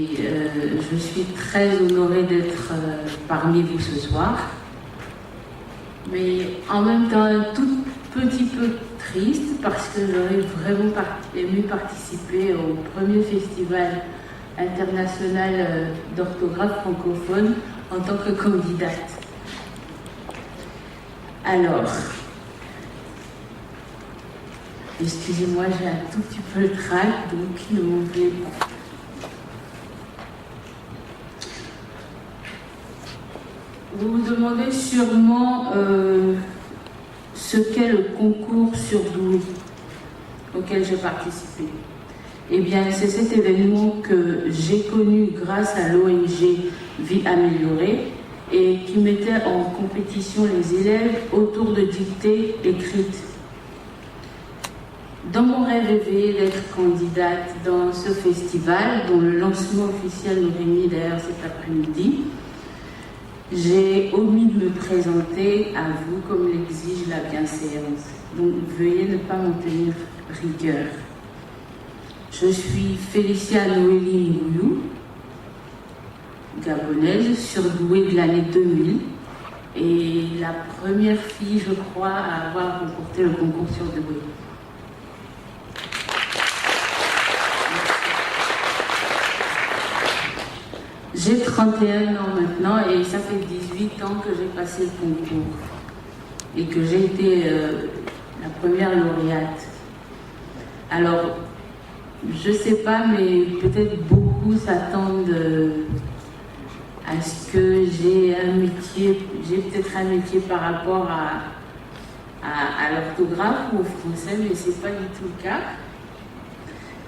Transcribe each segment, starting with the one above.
Je suis très honorée d'être parmi vous ce soir, mais en même temps un tout petit peu triste parce que j'aurais vraiment aimé participer au premier festival international d'orthographe francophone en tant que candidate. Alors, excusez-moi, j'ai un tout petit peu le trac, donc ne m'en voulez pas. Vous vous demandez sûrement ce qu'est le concours surdoué auquel j'ai participé. Eh bien, c'est cet événement que j'ai connu grâce à l'ONG Vie Améliorée et qui mettait en compétition les élèves autour de dictées écrites. Dans mon rêve éveillé d'être candidate dans ce festival, dont le lancement officiel nous réunit d'ailleurs cet après-midi, j'ai omis de me présenter à vous comme l'exige la bienséance. Donc veuillez ne pas m'en tenir rigueur. Je suis Félicia Noélie Ngouyou, gabonaise, surdouée de l'année 2000 et la première fille, je crois, à avoir remporté le concours surdoué. J'ai 31 ans maintenant et ça fait 18 ans que j'ai passé le concours et que j'ai été la première lauréate. Alors, je sais pas, mais peut-être beaucoup s'attendent à ce que j'ai peut-être un métier par rapport à l'orthographe ou au français, mais c'est pas du tout le cas.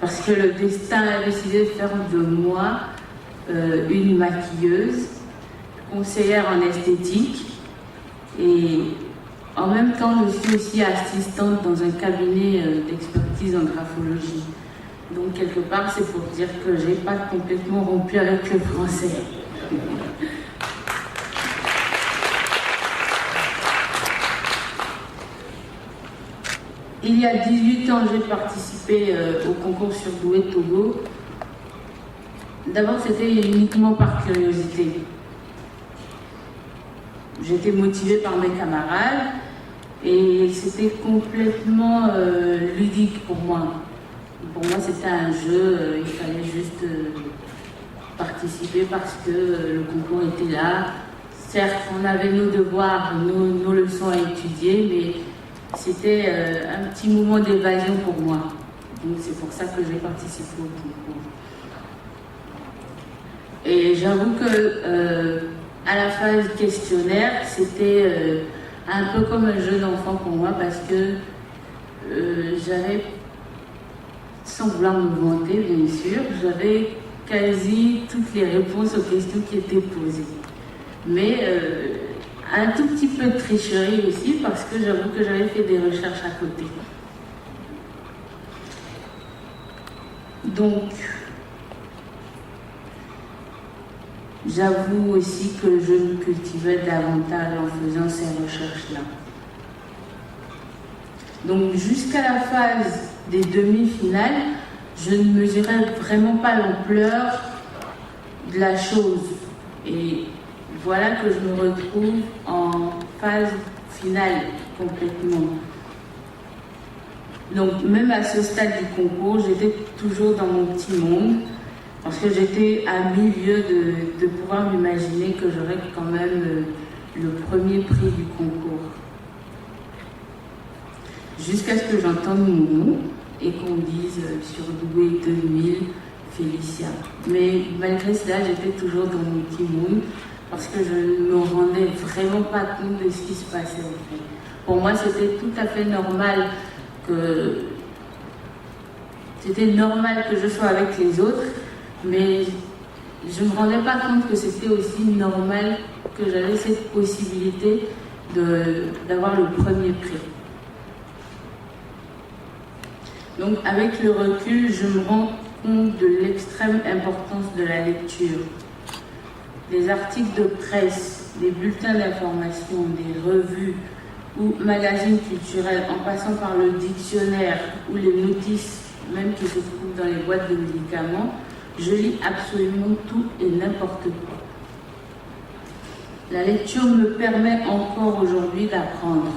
Parce que le destin a décidé de faire de moi une maquilleuse, conseillère en esthétique et en même temps je suis aussi assistante dans un cabinet d'expertise en graphologie. Donc quelque part c'est pour dire que j'ai pas complètement rompu avec le français. Il y a 18 ans j'ai participé au concours surdoué Togo. D'abord, c'était uniquement par curiosité. J'étais motivée par mes camarades et c'était complètement ludique pour moi. Pour moi, c'était un jeu, il fallait juste participer parce que le concours était là. Certes, on avait nos devoirs, nos leçons à étudier, mais c'était un petit moment d'évasion pour moi. Donc, c'est pour ça que j'ai participé au concours. Et j'avoue que à la phase questionnaire, c'était un peu comme un jeu d'enfant pour moi parce que j'avais, sans vouloir me vanter bien sûr, j'avais quasi toutes les réponses aux questions qui étaient posées. Mais un tout petit peu de tricherie aussi parce que j'avoue que j'avais fait des recherches à côté. Donc, j'avoue aussi que je me cultivais davantage en faisant ces recherches-là. Donc jusqu'à la phase des demi-finales, je ne mesurais vraiment pas l'ampleur de la chose. Et voilà que je me retrouve en phase finale complètement. Donc même à ce stade du concours, j'étais toujours dans mon petit monde. Parce que j'étais à milieu de pouvoir m'imaginer que j'aurais quand même le premier prix du concours. Jusqu'à ce que j'entende mon nom et qu'on dise surdoué 2000, Félicia. Mais malgré cela, j'étais toujours dans mon petit monde parce que je ne me rendais vraiment pas compte de ce qui se passait en fait. Pour moi, c'était tout à fait normal que je sois avec les autres. Mais je ne me rendais pas compte que c'était aussi normal que j'avais cette possibilité d'avoir le premier prix. Donc avec le recul, je me rends compte de l'extrême importance de la lecture. Les articles de presse, les bulletins d'information, des revues ou magazines culturels, en passant par le dictionnaire ou les notices même qui se trouvent dans les boîtes de médicaments, Je lis absolument tout et n'importe quoi. La lecture me permet encore aujourd'hui d'apprendre.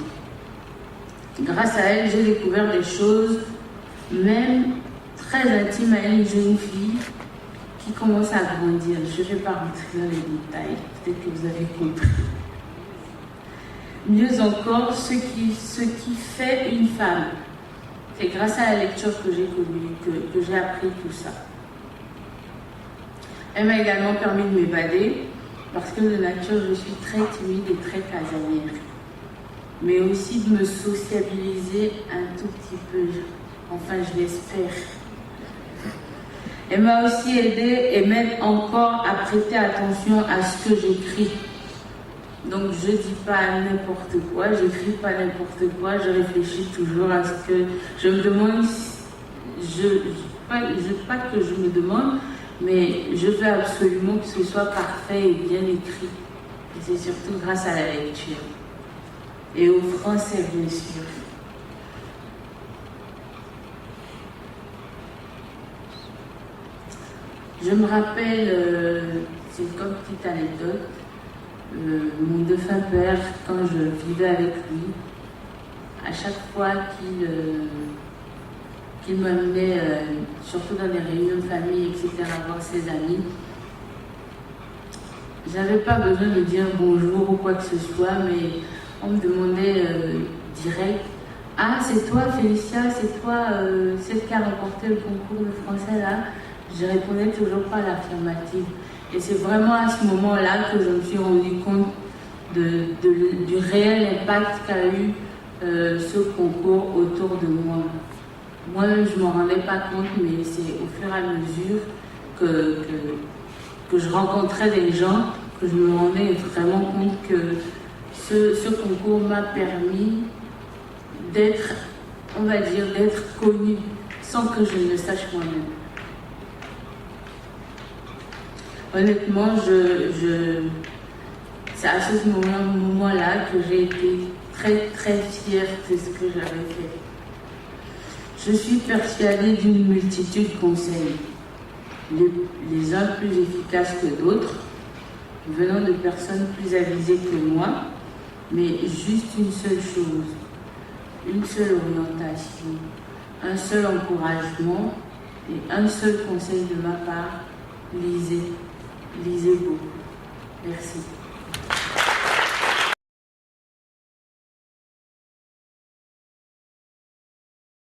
Grâce à elle, j'ai découvert des choses, même très intimes à une jeune fille qui commence à grandir. Je ne vais pas rentrer dans les détails, peut-être que vous avez compris. Mieux encore, ce qui fait une femme. C'est grâce à la lecture que j'ai connue, que j'ai appris tout ça. Elle m'a également permis de m'évader, parce que de nature, je suis très timide et très casanière. Mais aussi de me sociabiliser un tout petit peu. Enfin, je l'espère. Elle m'a aussi aidé et m'aide encore à prêter attention à ce que j'écris. Donc, je ne dis pas n'importe quoi, j'écris pas n'importe quoi, je réfléchis toujours à ce que je me demande. Pas que je me demande, mais je veux absolument que ce soit parfait et bien écrit. Et c'est surtout grâce à la lecture. Et au français, bien sûr. Je me rappelle, c'est comme petite anecdote, mon défunt père, quand je vivais avec lui, à chaque fois qu'il m'amenait, surtout dans les réunions de famille, etc., voir ses amis, j'avais pas besoin de dire bonjour ou quoi que ce soit, mais on me demandait direct, « Ah, c'est toi Félicia, c'est toi celle qui a remporté le concours de français là ?» Je répondais toujours pas à l'affirmative. Et c'est vraiment à ce moment-là que je me suis rendu compte du réel impact qu'a eu ce concours autour de moi. Moi-même, je ne m'en rendais pas compte, mais c'est au fur et à mesure que je rencontrais des gens que je me rendais vraiment compte que ce concours m'a permis d'être, on va dire, d'être connue sans que je ne le sache moi-même. Honnêtement, c'est à ce moment-là que j'ai été très très fière de ce que j'avais fait. Je suis persuadée d'une multitude de conseils, les uns plus efficaces que d'autres, venant de personnes plus avisées que moi, mais juste une seule chose, une seule orientation, un seul encouragement et un seul conseil de ma part, lisez beaucoup. Merci.